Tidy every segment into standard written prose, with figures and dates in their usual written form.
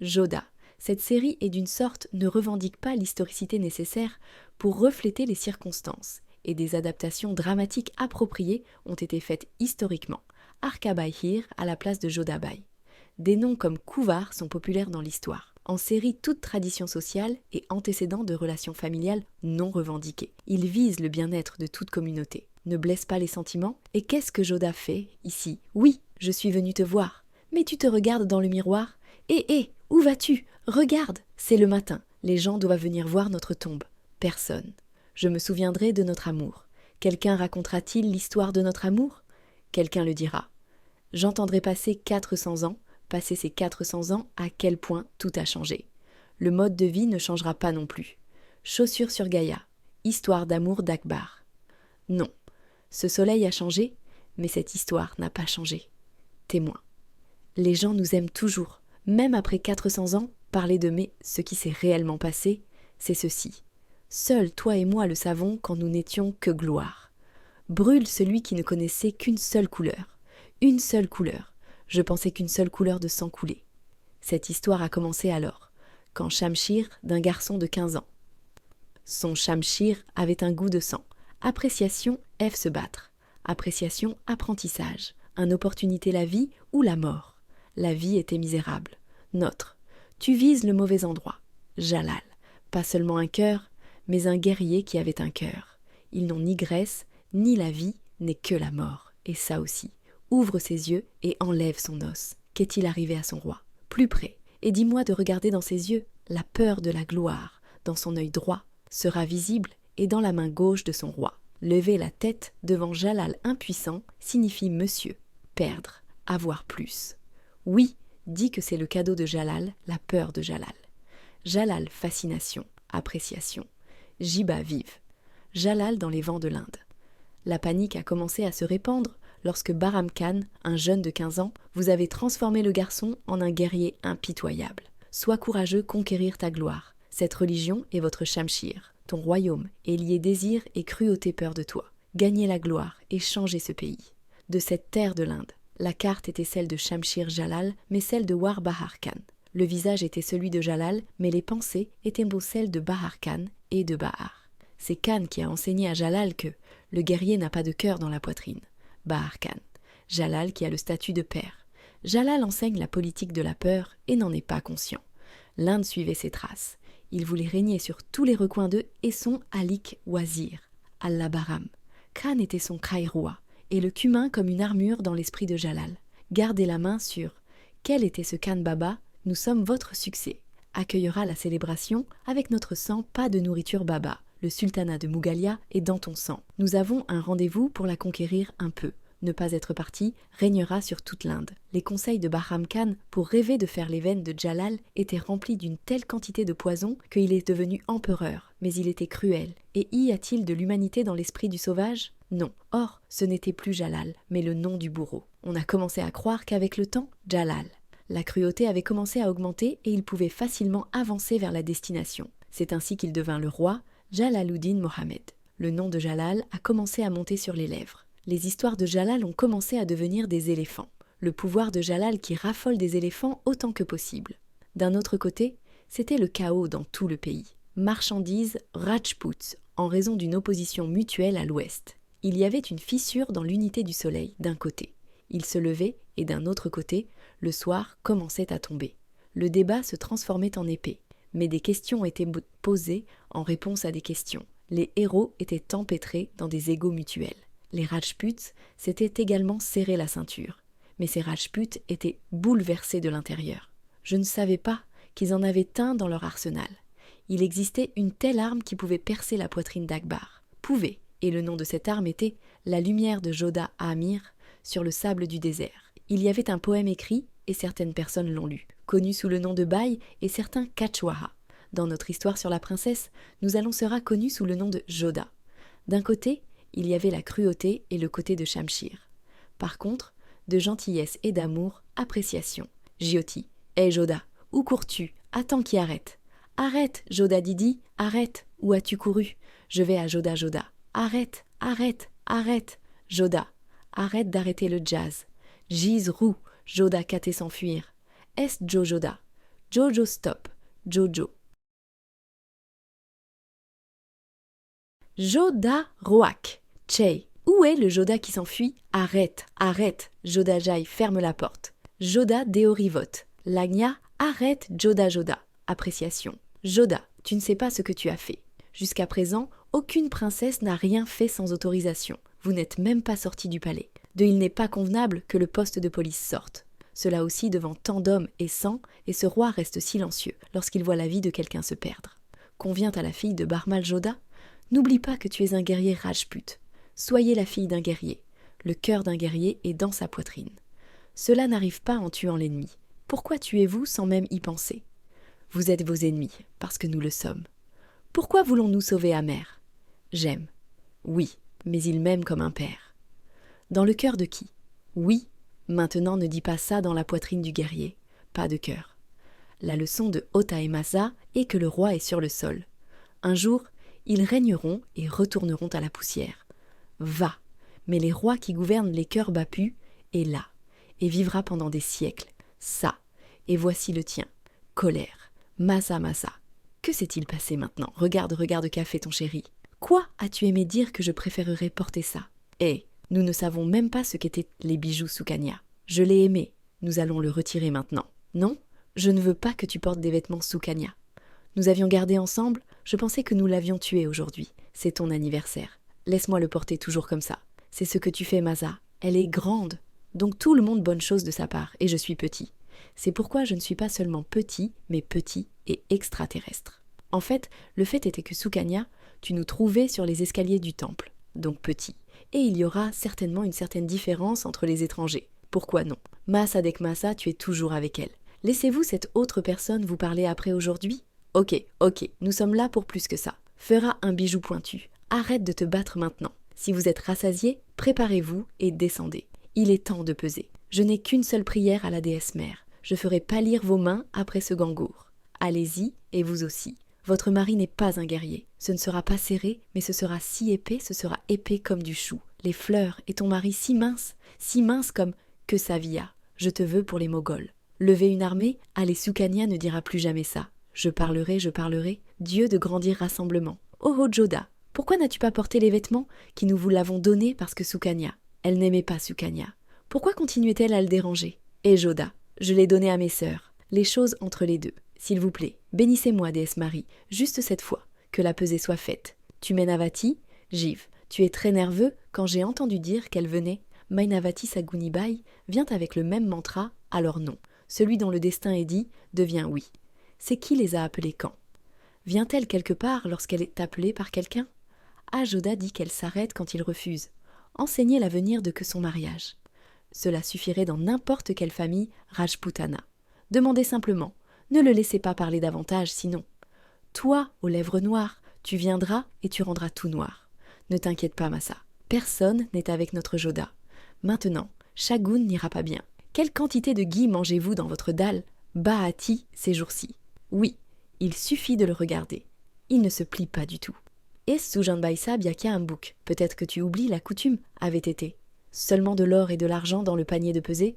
Joda. Cette série est d'une sorte ne revendique pas l'historicité nécessaire pour refléter les circonstances, et des adaptations dramatiques appropriées ont été faites historiquement. Arkabai Hir à la place de Jodabai. Des noms comme Kuvar sont populaires dans l'histoire. En série, toute tradition sociale et antécédent de relations familiales non revendiquées. Ils visent le bien-être de toute communauté, ne blessent pas les sentiments. Et qu'est-ce que Joda fait ici? Oui, je suis venu te voir. Mais tu te regardes dans le miroir? Où vas-tu? Regarde, c'est le matin. Les gens doivent venir voir notre tombe. Personne. Je me souviendrai de notre amour. Quelqu'un racontera-t-il l'histoire de notre amour? Quelqu'un le dira. J'entendrai passer 400 ans, passer ces 400 ans, à quel point tout a changé. Le mode de vie ne changera pas non plus. Chaussures sur Gaïa, histoire d'amour d'Akbar. Non, ce soleil a changé, mais cette histoire n'a pas changé. Témoin. Les gens nous aiment toujours, même après 400 ans, parler de mais ce qui s'est réellement passé, c'est ceci. Seuls toi et moi le savons quand nous n'étions que gloire. Brûle celui qui ne connaissait qu'une seule couleur. Une seule couleur. Je pensais qu'une seule couleur de sang coulait. Cette histoire a commencé alors, quand Shamshir, d'un garçon de 15 ans. Son Shamshir avait un goût de sang. Appréciation, F se battre. Appréciation, apprentissage. Un opportunité la vie ou la mort. La vie était misérable. Notre. Tu vises le mauvais endroit. Jalal. Pas seulement un cœur, mais un guerrier qui avait un cœur. Ils n'ont ni graisse, ni la vie, n'est que la mort. Et ça aussi. Ouvre ses yeux et enlève son os. Qu'est-il arrivé à son roi? Plus près, et dis-moi de regarder dans ses yeux. La peur de la gloire, dans son œil droit, sera visible et dans la main gauche de son roi. Lever la tête devant Jalal impuissant signifie monsieur, perdre, avoir plus. Oui, dis que c'est le cadeau de Jalal, la peur de Jalal. Jalal, fascination, appréciation. Jiba vive. Jalal dans les vents de l'Inde. La panique a commencé à se répandre lorsque Bahram Khan, un jeune de 15 ans, vous avez transformé le garçon en un guerrier impitoyable. Sois courageux, conquérir ta gloire. Cette religion est votre Shamshir. Ton royaume est lié désir et cruauté peur de toi. Gagnez la gloire et changez ce pays. De cette terre de l'Inde, la carte était celle de Shamshir Jalal, mais celle de War Bahar Khan. Le visage était celui de Jalal, mais les pensées étaient celles de Bahar Khan et de Bahar. C'est Khan qui a enseigné à Jalal que le guerrier n'a pas de cœur dans la poitrine. Bahar Khan. Jalal qui a le statut de père. Jalal enseigne la politique de la peur et n'en est pas conscient. L'Inde suivait ses traces. Il voulait régner sur tous les recoins d'eux et son Alik Wazir, Allah Bahram. Khan était son Kraïroua et le cumin comme une armure dans l'esprit de Jalal. Gardez la main sur « Quel était ce Khan Baba? Nous sommes votre succès. » Accueillera la célébration avec notre sang, pas de nourriture Baba. Le sultanat de Mughaliya est dans ton sang. Nous avons un rendez-vous pour la conquérir un peu. Ne pas être parti régnera sur toute l'Inde. Les conseils de Bahram Khan pour rêver de faire les veines de Jalal étaient remplis d'une telle quantité de poison qu'il est devenu empereur. Mais il était cruel. Et y a-t-il de l'humanité dans l'esprit du sauvage? Non. Or, ce n'était plus Jalal, mais le nom du bourreau. On a commencé à croire qu'avec le temps, Jalal. La cruauté avait commencé à augmenter et il pouvait facilement avancer vers la destination. C'est ainsi qu'il devint le roi Jalaluddin Mohammed. Le nom de Jalal a commencé à monter sur les lèvres. Les histoires de Jalal ont commencé à devenir des éléphants. Le pouvoir de Jalal qui raffole des éléphants autant que possible. D'un autre côté, c'était le chaos dans tout le pays. Marchandises Rajputs, en raison d'une opposition mutuelle à l'ouest. Il y avait une fissure dans l'unité du soleil, d'un côté. Il se levait, et d'un autre côté, le soir commençait à tomber. Le débat se transformait en épée. Mais des questions étaient posées en réponse à des questions. Les héros étaient empêtrés dans des égos mutuels. Les Rajputs s'étaient également serré la ceinture. Mais ces Rajputs étaient bouleversés de l'intérieur. Je ne savais pas qu'ils en avaient un dans leur arsenal. Il existait une telle arme qui pouvait percer la poitrine d'Akbar. Pouvait, et le nom de cette arme était la lumière de Joda Amir sur le sable du désert. Il y avait un poème écrit, et certaines personnes l'ont lu, connu sous le nom de Bai et certains Kachwara. Dans notre histoire sur la princesse, nous allons sera connu sous le nom de Joda. D'un côté, il y avait la cruauté et le côté de Shamshir. Par contre, de gentillesse et d'amour, appréciation. Jyoti, hé Joda, où cours-tu? Attends qui arrête. Arrête, Joda Didi, arrête. Où as-tu couru? Je vais à Joda Joda. Arrête, arrête, arrête. Joda, arrête d'arrêter le jazz. Gise roux, Joda Katé s'enfuir. Est Joe Joda. Jojo stop, Jojo. Joda roak, Chey. Où est le Joda qui s'enfuit? Arrête, arrête, Joda Jai, ferme la porte. Joda deorivote. Lagna, arrête, Joda Joda. Appréciation. Joda, tu ne sais pas ce que tu as fait. Jusqu'à présent, aucune princesse n'a rien fait sans autorisation. Vous n'êtes même pas sorti du palais. Il n'est pas convenable que le poste de police sorte. Cela aussi devant tant d'hommes et sang, et ce roi reste silencieux lorsqu'il voit la vie de quelqu'un se perdre. Convient à la fille de Barmal Joda? N'oublie pas que tu es un guerrier Rajput. Soyez la fille d'un guerrier. Le cœur d'un guerrier est dans sa poitrine. Cela n'arrive pas en tuant l'ennemi. Pourquoi tuez-vous sans même y penser? Vous êtes vos ennemis, parce que nous le sommes. Pourquoi voulons-nous sauver Amer? J'aime. Oui, mais il m'aime comme un père. Dans le cœur de qui? Oui, maintenant ne dis pas ça dans la poitrine du guerrier. Pas de cœur. La leçon de Otaemasa est que le roi est sur le sol. Un jour, ils régneront et retourneront à la poussière. Va, mais les rois qui gouvernent les cœurs bapus est là, et vivra pendant des siècles. Ça, et voici le tien. Colère. Masa Masa. Que s'est-il passé maintenant? Regarde, qu'a fait ton chéri. Quoi as-tu aimé dire que je préférerais porter ça? Nous ne savons même pas ce qu'étaient les bijoux Sukanya. Je l'ai aimé, nous allons le retirer maintenant. Non, je ne veux pas que tu portes des vêtements Sukanya. Nous avions gardé ensemble, je pensais que nous l'avions tué aujourd'hui. C'est ton anniversaire. Laisse-moi le porter toujours comme ça. C'est ce que tu fais, Masa. Elle est grande. Donc tout le monde bonne chose de sa part, et je suis petit. C'est pourquoi je ne suis pas seulement petit, mais petit et extraterrestre. En fait, le fait était que Sukanya, tu nous trouvais sur les escaliers du temple, donc petit. Et il y aura certainement une certaine différence entre les étrangers. Pourquoi non? Masa dek Masa, tu es toujours avec elle. Laissez-vous cette autre personne vous parler après aujourd'hui? Ok, nous sommes là pour plus que ça. Fera un bijou pointu. Arrête de te battre maintenant. Si vous êtes rassasié, préparez-vous et descendez. Il est temps de peser. Je n'ai qu'une seule prière à la déesse mère. Je ferai pâlir vos mains après ce gangour. Allez-y, et vous aussi. Votre mari n'est pas un guerrier. Ce ne sera pas serré, mais ce sera si épais, ce sera épais comme du chou. Les fleurs, et ton mari si mince comme que Savia. Je te veux pour les Moghols. Lever une armée? Allez, Sukanya ne dira plus jamais ça. Je parlerai, Dieu de grandir rassemblement. Oh Joda, pourquoi n'as-tu pas porté les vêtements qui nous vous l'avons donnés parce que Sukanya? Elle n'aimait pas Sukanya. Pourquoi continuait-elle à le déranger? Joda, je l'ai donné à mes sœurs. Les choses entre les deux. S'il vous plaît, bénissez-moi, déesse Marie, juste cette fois, que la pesée soit faite. Tu Mainavati? Jiv, tu es très nerveux quand j'ai entendu dire qu'elle venait. Mainavati Sagunibai vient avec le même mantra, alors non. Celui dont le destin est dit devient oui. C'est qui les a appelés quand? Vient-elle quelque part lorsqu'elle est appelée par quelqu'un? Joda dit qu'elle s'arrête quand il refuse. Enseignez l'avenir de que son mariage. Cela suffirait dans n'importe quelle famille Rajputana. Demandez simplement, ne le laissez pas parler davantage sinon. Toi, aux lèvres noires, tu viendras et tu rendras tout noir. Ne t'inquiète pas, Massa. Personne n'est avec notre Joda. Maintenant, Shagun n'ira pas bien. Quelle quantité de ghee mangez-vous dans votre dalle, Bahati, ces jours-ci? Oui, il suffit de le regarder. Il ne se plie pas du tout. Et Sujanbaïsa Biaka Ambouk, peut-être que tu oublies la coutume, avait été. Seulement de l'or et de l'argent dans le panier de pesée?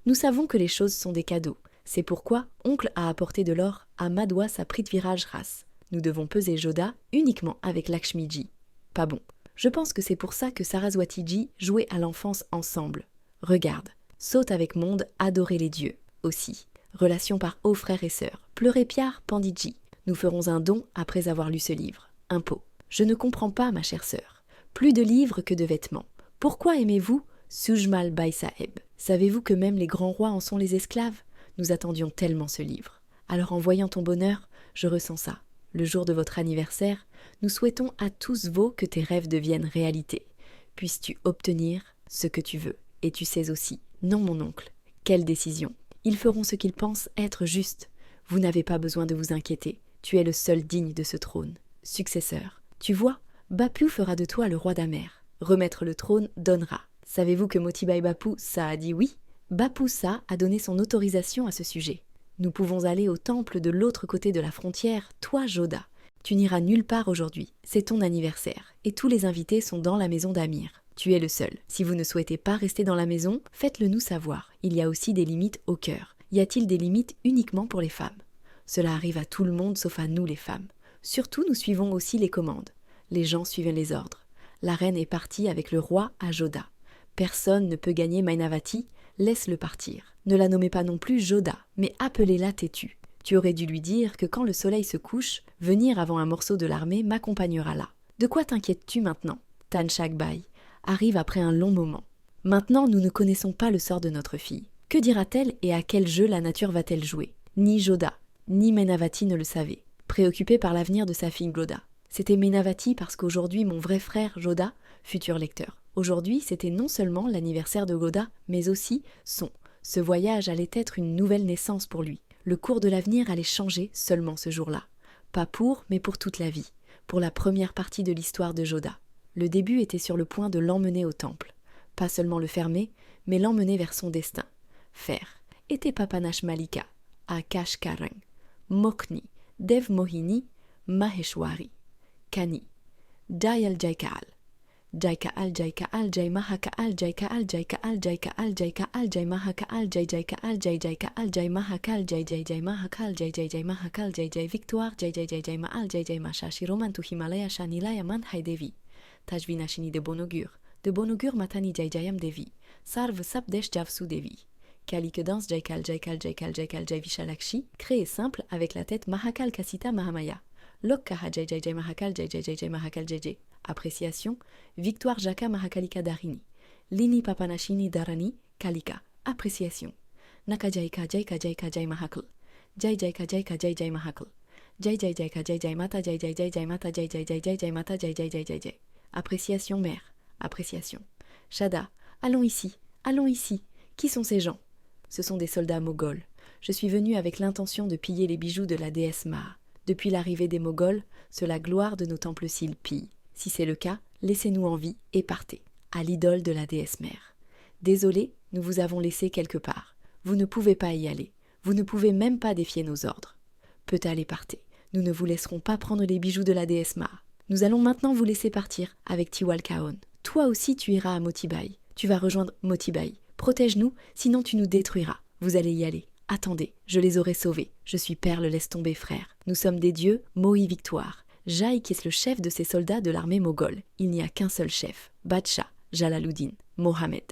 Nous savons que les choses sont des cadeaux. C'est pourquoi oncle a apporté de l'or à Madhwa sa Prithviraj Ras. Nous devons peser Joda uniquement avec Lakshmiji. Pas bon. Je pense que c'est pour ça que Saraswatiji jouait à l'enfance ensemble. Regarde, saute avec monde, adorer les dieux. Aussi, relation par hauts frères et sœurs. Pleurez Piar Pandiji. Nous ferons un don après avoir lu ce livre. Impôt. Je ne comprends pas, ma chère sœur. Plus de livres que de vêtements. Pourquoi aimez-vous Sujmal Bai Saheb? Savez-vous que même les grands rois en sont les esclaves? Nous attendions tellement ce livre. Alors en voyant ton bonheur, je ressens ça. Le jour de votre anniversaire, nous souhaitons à tous vos que tes rêves deviennent réalité. Puisses-tu obtenir ce que tu veux. Et tu sais aussi, non mon oncle, quelle décision. Ils feront ce qu'ils pensent être juste. Vous n'avez pas besoin de vous inquiéter. Tu es le seul digne de ce trône. Successeur. Tu vois, Bapu fera de toi le roi d'Amer. Remettre le trône donnera. Savez-vous que Motibai Bapu, ça a dit oui? Bapu Sa a donné son autorisation à ce sujet. Nous pouvons aller au temple de l'autre côté de la frontière, toi Joda. Tu n'iras nulle part aujourd'hui, c'est ton anniversaire, et tous les invités sont dans la maison d'Amir. Tu es le seul. Si vous ne souhaitez pas rester dans la maison, faites-le nous savoir. Il y a aussi des limites au cœur. Y a-t-il des limites uniquement pour les femmes? Cela arrive à tout le monde sauf à nous les femmes. Surtout, nous suivons aussi les commandes. Les gens suivent les ordres. La reine est partie avec le roi à Joda. Personne ne peut gagner Mainavati, laisse-le partir. Ne la nommez pas non plus Joda, mais appelez-la Tétu. Tu aurais dû lui dire que quand le soleil se couche, venir avant un morceau de l'armée m'accompagnera là. De quoi t'inquiètes-tu maintenant? Tan Shakbai arrive après un long moment. Maintenant, nous ne connaissons pas le sort de notre fille. Que dira-t-elle et à quel jeu la nature va-t-elle jouer? Ni Joda, ni Mainavati ne le savaient, préoccupés par l'avenir de sa fille Gloda. C'était Mainavati parce qu'aujourd'hui mon vrai frère Joda, futur lecteur. Aujourd'hui, c'était non seulement l'anniversaire de Gloda, mais aussi son. Ce voyage allait être une nouvelle naissance pour lui. Le cours de l'avenir allait changer seulement ce jour-là. Pas pour, mais pour toute la vie. Pour la première partie de l'histoire de Joda. Le début était sur le point de l'emmener au temple. Pas seulement le fermer, mais l'emmener vers son destin. Faire. Était Papanash Malika, Akash Karang, Mokni, Dev Mohini, Maheshwari, Kani, Jayal Jaikaal. Jaikaal Jaikaal Jai Mahakaal Jaikaal Jaikaal Jaikaal Jaikaal Jai Mahakaal Jai Jaikaal Jai Jaikaal Jai Mahakaal Jai Jai Jai Mahakaal Jai Jai Jai Mahakaal Jai Jai Victoire Jai Jai Jai Jai Maal Jai Jai Mashashi Roman tu Himalaya Shanilaya Manhai Devi Tajvinashini de bon augure Matani Jai Jayam Devi Sarv Sapdesh Javsu Devi Kali que danse Jaikal Jaikal Jaikal Jaikal Jai Vishalakshi, créé simple avec la tête Mahakal Kasita Mahamaya. Lokkaha Jai Jai Jai Mahakal Jai Jai Jai Jai Mahakal Jai Jai. Appréciation, Victoire Jaka Mahakalika Darini. Lini Papanashini Darani, Kalika. Appréciation. Naka Jaika Jaika Jaika Jai Mahakal. Jai Jaika Jaika Jai Jai Mahakal. Jai Jai Jaika Jai Jai Mata Jai Jai Jai Jai Mata Jai Jai Jai Jai Jai Mata Jai Jai Jai Jai Jai. Appréciation mère. Appréciation. Shada. Allons ici. Allons ici. Qui sont ces gens? Ce sont des soldats moghols. Je suis venu avec l'intention de piller les bijoux de la déesse Maha. Depuis l'arrivée des Moghols, c'est la gloire de nos temples-cils pillent. Si c'est le cas, laissez-nous en vie et partez, à l'idole de la déesse mère. Désolé, nous vous avons laissé quelque part. Vous ne pouvez pas y aller. Vous ne pouvez même pas défier nos ordres. Peut-être aller partez. Nous ne vous laisserons pas prendre les bijoux de la déesse Maha. Nous allons maintenant vous laisser partir avec Tiwal Kaon. Toi aussi tu iras à Motibai. Tu vas rejoindre Motibai. Protège-nous, sinon tu nous détruiras. Vous allez y aller. Attendez, je les aurai sauvés. Je suis Perle, laisse tomber frère. Nous sommes des dieux, Mohi Victoire. Jai qui est le chef de ces soldats de l'armée moghole. Il n'y a qu'un seul chef, Badshah Jalaluddin, Mohammed.